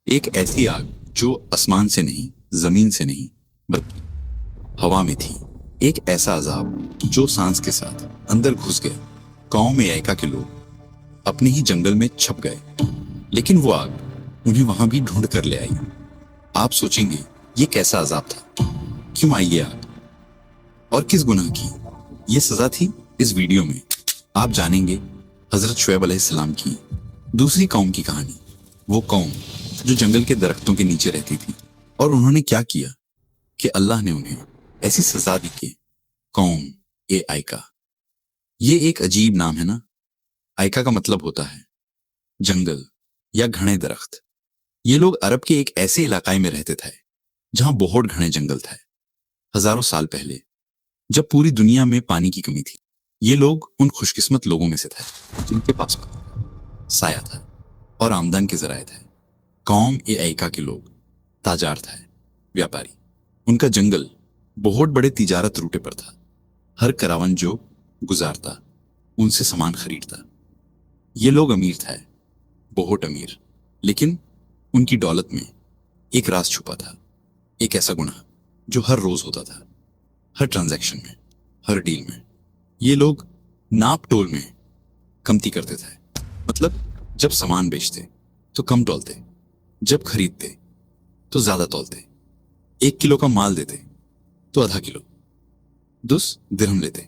ایک ایسی آگ جو آسمان سے نہیں، زمین سے نہیں، بلکہ ہوا میں تھی۔ ایک ایسا عذاب جو سانس کے ساتھ اندر گھس گیا۔ قوم ایکا کے لوگ اپنے ہی جنگل میں چھپ گئے، لیکن وہ آگ انہیں وہاں بھی ڈھونڈ کر لے آئی۔ آپ سوچیں گے یہ کیسا عذاب تھا، کیوں آئی یہ آگ، اور کس گناہ کی یہ سزا تھی؟ اس ویڈیو میں آپ جانیں گے حضرت شعیب علیہ السلام کی دوسری قوم کی کہانی۔ وہ قوم جو جنگل کے درختوں کے نیچے رہتی تھی، اور انہوں نے کیا کیا کہ اللہ نے انہیں ایسی سزا دی کہ قوم آئکا۔ یہ ایک عجیب نام ہے نا۔ آئکا کا مطلب ہوتا ہے جنگل یا گھنے درخت۔ یہ لوگ عرب کے ایک ایسے علاقے میں رہتے تھے جہاں بہت گھنے جنگل تھے۔ ہزاروں سال پہلے جب پوری دنیا میں پانی کی کمی تھی، یہ لوگ ان خوش قسمت لوگوں میں سے تھے جن کے پاس سایہ تھا اور آمدن کے ذرائع تھے۔ قوم ایکا کے لوگ تاجار تھے، ویاپاری۔ ان کا جنگل بہت بڑے تجارت روٹے پر تھا۔ ہر کراون جو گزارتا ان سے سامان خریدتا۔ یہ لوگ امیر تھے، بہت امیر، لیکن ان کی دولت میں ایک راز چھپا تھا، ایک ایسا گناہ جو ہر روز ہوتا تھا، ہر ٹرانزیکشن میں، ہر ڈیل میں۔ یہ لوگ ناپ ٹول میں کمتی کرتے تھے۔ مطلب جب سامان بیچتے تو کم تولتے، جب خریدتے تو زیادہ تولتے۔ 1 کلو کا مال دیتے تو ½ کلو، 10 درہم لیتے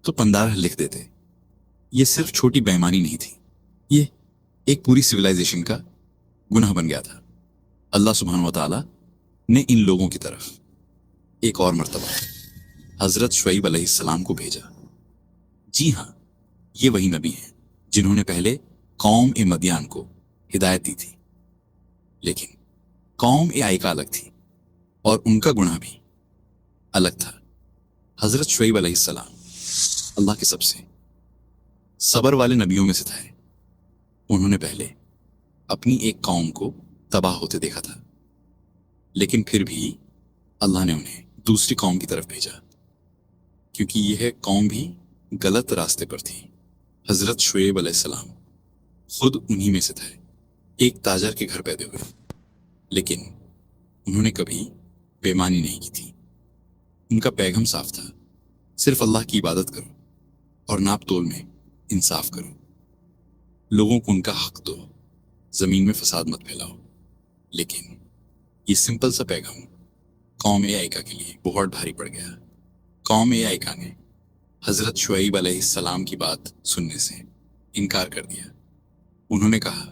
تو 15 لکھ دیتے۔ یہ صرف چھوٹی بے ایمانی نہیں تھی، یہ ایک پوری سویلائزیشن کا گناہ بن گیا تھا۔ اللہ سبحانہ و تعالی نے ان لوگوں کی طرف ایک اور مرتبہ حضرت شعیب علیہ السلام کو بھیجا۔ جی ہاں، یہ وہی نبی ہیں جنہوں نے پہلے قوم مدین کو ہدایت دی تھی، لیکن قوم آئکا الگ تھی اور ان کا گناہ بھی الگ تھا۔ حضرت شعیب علیہ السلام اللہ کے سب سے صبر والے نبیوں میں سے تھے۔ انہوں نے پہلے اپنی ایک قوم کو تباہ ہوتے دیکھا تھا، لیکن پھر بھی اللہ نے انہیں دوسری قوم کی طرف بھیجا، کیونکہ یہ قوم بھی غلط راستے پر تھی۔ حضرت شعیب علیہ السلام خود انہی میں سے تھے، ایک تاجر کے گھر پیدا ہوئے، لیکن انہوں نے کبھی بے ایمانی نہیں کی تھی۔ ان کا پیغام صاف تھا، صرف اللہ کی عبادت کرو اور ناپ تول میں انصاف کرو، لوگوں کو ان کا حق دو، زمین میں فساد مت پھیلاؤ۔ لیکن یہ سمپل سا پیغام قوم ایکا کے لیے بہت بھاری پڑ گیا۔ قوم ایکا نے حضرت شعیب علیہ السلام کی بات سننے سے انکار کر دیا۔ انہوں نے کہا،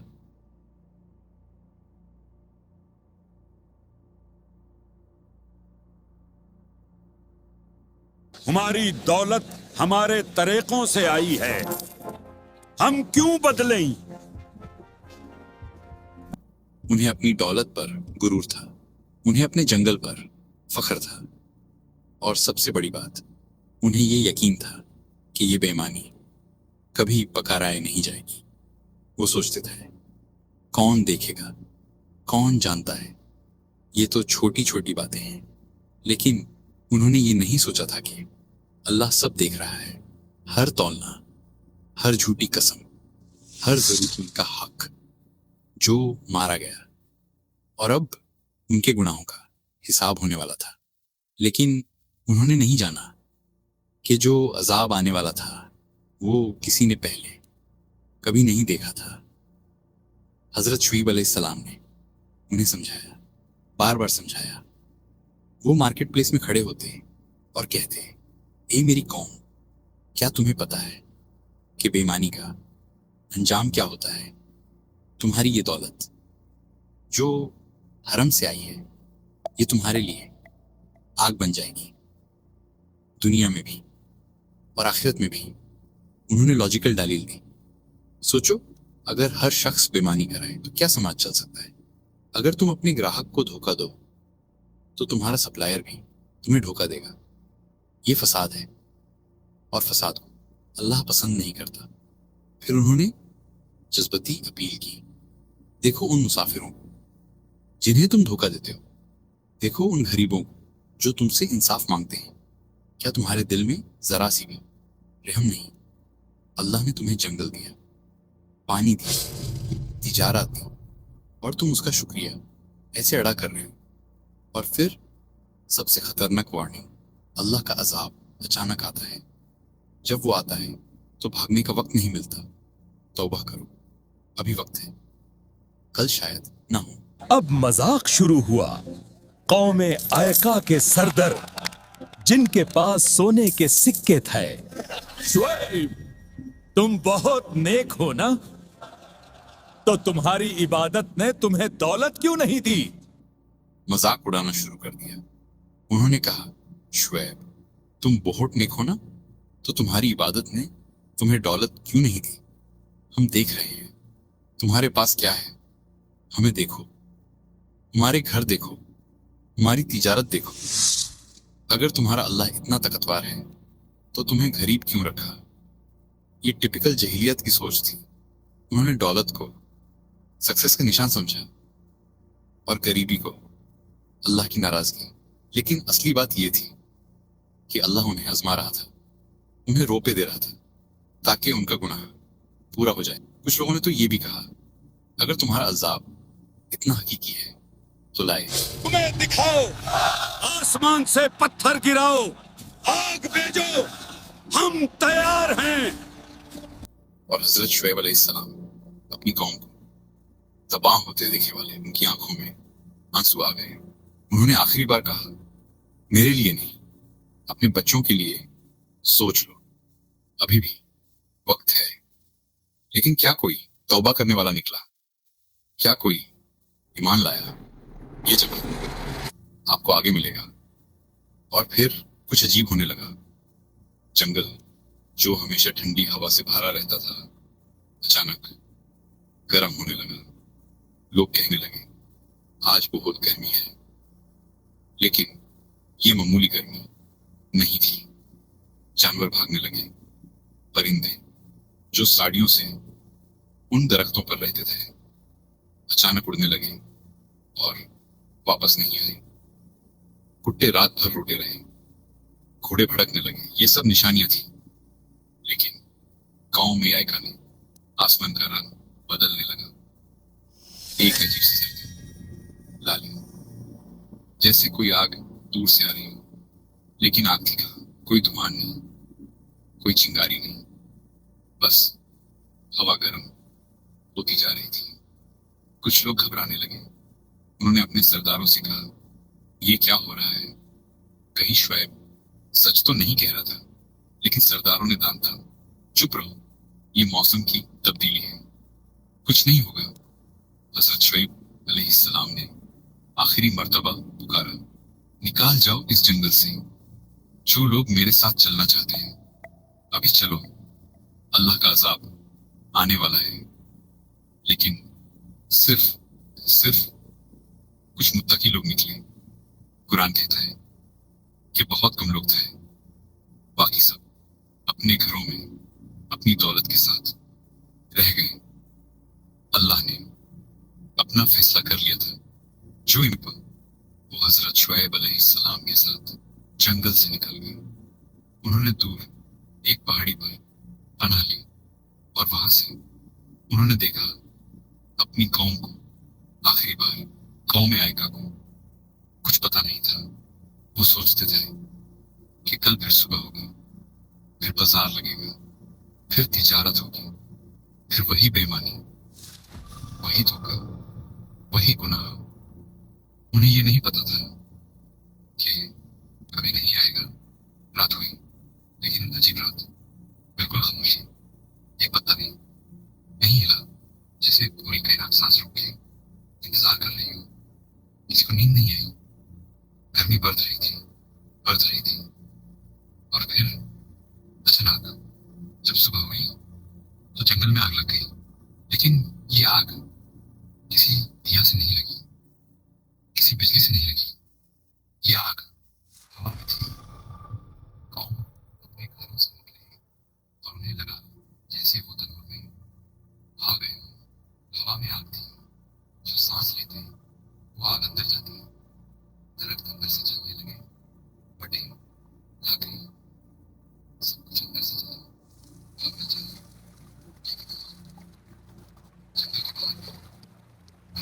ہماری دولت ہمارے طریقوں سے آئی ہے، ہم کیوں بدلیں؟ انہیں اپنی دولت پر غرور تھا، انہیں اپنے جنگل پر فخر تھا، اور سب سے بڑی بات، انہیں یہ یقین تھا کہ یہ بے ایمانی کبھی پکارائے نہیں جائے گی۔ وہ سوچتے تھے، کون دیکھے گا، کون جانتا ہے، یہ تو چھوٹی چھوٹی باتیں ہیں۔ لیکن انہوں نے یہ نہیں سوچا تھا کہ اللہ سب دیکھ رہا ہے، ہر تولنا، ہر جھوٹی قسم، ہر ضرورت کا حق جو مارا گیا، اور اب ان کے گناہوں کا حساب ہونے والا تھا۔ لیکن انہوں نے نہیں جانا کہ جو عذاب آنے والا تھا وہ کسی نے پہلے کبھی نہیں دیکھا تھا۔ حضرت شعیب علیہ السلام نے انہیں سمجھایا، بار بار سمجھایا۔ وہ مارکیٹ پلیس میں کھڑے ہوتے اور کہتے، اے میری قوم، کیا تمہیں پتا ہے کہ بے ایمانی کا انجام کیا ہوتا ہے؟ تمہاری یہ دولت جو حرم سے آئی ہے، یہ تمہارے لیے آگ بن جائے گی، دنیا میں بھی اور آخرت میں بھی۔ انہوں نے لاجیکل دلیل دی۔ سوچو، اگر ہر شخص بے ایمانی کرے تو کیا سماج چل سکتا ہے؟ اگر تم اپنے گراہک کو دھوکہ دو تو تمہارا سپلائر بھی تمہیں دھوکہ دے گا۔ یہ فساد ہے، اور فساد کو اللہ پسند نہیں کرتا۔ پھر انہوں نے جذباتی اپیل کی، دیکھو ان مسافروں کو جنہیں تم دھوکہ دیتے ہو، دیکھو ان غریبوں کو جو تم سے انصاف مانگتے ہیں، کیا تمہارے دل میں ذرا سی بھی رحم نہیں؟ اللہ نے تمہیں جنگل دیا، پانی دیا، تجارت دی، اور تم اس کا شکریہ ایسے ادا کر رہے ہو. اور پھر سب سے خطرناک وارننگ، اللہ کا عذاب اچانک آتا ہے. جب وہ آتا ہے تو بھاگنے کا وقت نہیں ملتا. توبہ کرو، ابھی وقت ہے، کل شاید نہ ہو. اب مذاق شروع ہوا. قوم ایکا کے سردر جن کے پاس سونے کے سکے تھے. شعیب تم بہت نیک ہو نا، تو تمہاری عبادت نے تمہیں دولت کیوں نہیں دی؟ مذاق اڑانا شروع کر دیا. انہوں نے کہا، شعیب تم بہت نیک ہو نا، تو تمہاری عبادت نے تمہیں دولت کیوں نہیں دی؟ ہم دیکھ رہے ہیں تمہارے پاس کیا ہے. ہمیں دیکھو، ہمارے گھر دیکھو، ہماری تجارت دیکھو. اگر تمہارا اللہ اتنا طاقتور ہے تو تمہیں غریب کیوں رکھا؟ یہ ٹپیکل جہلیت کی سوچ تھی. انہوں نے دولت کو سکسیس کا نشان سمجھا اور غریبی کو اللہ کی ناراضگی. لیکن اصلی بات یہ تھی کہ اللہ انہیں آزما رہا تھا، انہیں روپے دے رہا تھا تاکہ ان کا گناہ پورا ہو جائے. کچھ لوگوں نے تو یہ بھی کہا، اگر تمہارا عذاب اتنا حقیقی ہے تو لائے تمہیں دکھاؤ، آسمان سے پتھر گراؤ، آگ بھیجو، ہم تیار ہیں. اور حضرت شعیب علیہ السلام اپنی قوم کو تباہ ہوتے دیکھے والے ان کی آنکھوں میں آنسو آ گئے. انہوں نے آخری بار کہا، میرے لیے نہیں، اپنے بچوں کے لیے سوچ لو، ابھی بھی وقت ہے. لیکن کیا کوئی توبہ کرنے والا نکلا؟ کیا کوئی ایمان لایا؟ یہ جواب آپ کو آگے ملے گا. اور پھر کچھ عجیب ہونے لگا. جنگل جو ہمیشہ ٹھنڈی ہوا سے بھرا رہتا تھا اچانک گرم ہونے لگا. لوگ کہنے لگے، آج بہت گرمی ہے. لیکن یہ معمولی گرمی نہیں تھی. جانور بھاگنے لگے. پرندے جو ساڑیوں سے ان درختوں پر رہتے تھے اچانک اڑنے لگے اور واپس نہیں آئے. کتے رات بھر روٹے رہے، گھوڑے بھڑکنے لگے. یہ سب نشانیاں تھیں. لیکن قوم ایکا نے آسمان کا رنگ بدلنے لگا. ایک عجیب سی سردی، لالی، جیسے کوئی آگ دور سے آ رہی ہو. لیکن آگ تھی کہاں؟ کوئی دھواں نہیں، کوئی چنگاری نہیں، بس ہوا گرم ہوتی جا رہی تھی. کچھ لوگ گھبرانے لگے. انہوں نے اپنے سرداروں سے کہا، یہ کیا ہو رہا ہے؟ کہیں شعیب سچ تو نہیں کہہ رہا تھا؟ لیکن سرداروں نے دانتا، چپ رہو، یہ موسم کی تبدیلی ہے، کچھ نہیں ہوگا. حضرت شعیب علیہ السلام نے آخری مرتبہ پکارا، نکال جاؤ اس جنگل سے. جو لوگ میرے ساتھ چلنا چاہتے ہیں ابھی چلو، اللہ کا عذاب آنے والا ہے. لیکن صرف کچھ متقی لوگ نکلے. قرآن کہتا ہے کہ بہت کم لوگ تھے، باقی سب اپنے گھروں میں اپنی دولت کے ساتھ رہ گئے. اللہ نے اپنا فیصلہ کر لیا تھا. جو ان پر وہ حضرت شعیب علیہ السلام کے ساتھ جنگل سے نکل گئے. انہوں نے دور ایک پہاڑی پر پناہ لی اور وہاں سے انہوں نے دیکھا اپنی قوم کو آخری بار. قوم ایکا کو کچھ پتا نہیں تھا. وہ سوچتے تھے کہ کل پھر صبح ہوگا، پھر بازار لگے گا، پھر تجارت ہوگی، پھر وہی بے ایمانی، وہی دھوکہ، وہی گناہ. انہیں یہ نہیں پتا تھا کہ کبھی نہیں آئے گا. رات ہوئی، لیکن عجیب رات، بالکل خاموشی. ایک پتا بھی نہیں ہلا، جیسے پوری کائنات سانس روک کے انتظار کر رہی ہو. کسی کو نیند نہیں آئی. گرمی بڑھ رہی تھی. اور پھر اچانک جب صبح ہوئی تو جنگل میں آگ لگ گئی. لیکن یہ آگ کسی دیا سے نہیں لگی، کسی بجلی سے نہیں لگی. یہ آگ ہوا میں تھی. قوم اپنے گھروں سے نکلی اور انہیں لگا جیسے وہ تنور میں آ گئے. ہوا میں آگ تھی. جو سانس لیتے وہ آگ اندر جاتی. درخت اندر سے جلنے لگے، بٹے، لکڑی، سب کچھ اندر سے جلا. آگ نہ چلا. جنگل کے باہر بھی